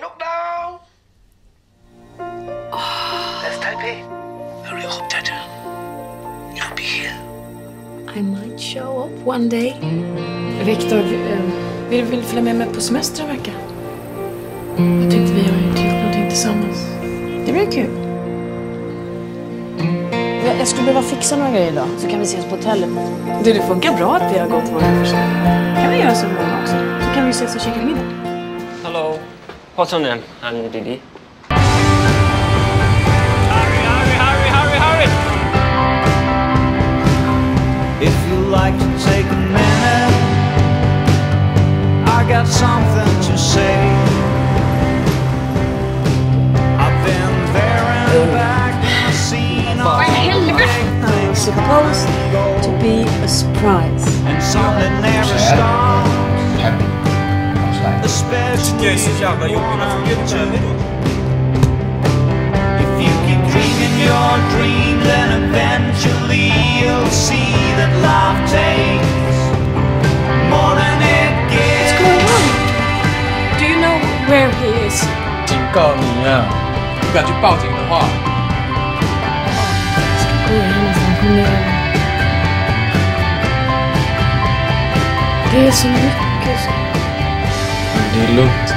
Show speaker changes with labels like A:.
A: knockdown. That's Taipei. I really hope that you'll be here.
B: I might show up one day. Victor, vill du följa med mig på semester en vecka? Jag tänkte vi har inte gjort någonting tillsammans. Det blir kul.
C: Jag skulle behöva fixa några grejer idag, så kan vi ses på hotellet.
B: Det funkar bra att vi har gått våra försäljningar. Kan vi göra så imorgon också? Så kan vi ses och käka middag.
D: Hello. What's your name? I'm Didi.
E: Hurry! If you like to take a minute, I got something to say. I've been there and back and seen all the
B: It's supposed to be a surprise.
E: and some that never stop. Especially if you keep dreaming your dream, then eventually you'll see that love takes more than it gives.
B: What's going on? Do you know where he is?
F: 警告你啊，不敢去报警的话，
B: Gå igen och han kommer över. Det är så mycket.
F: det är lugnt.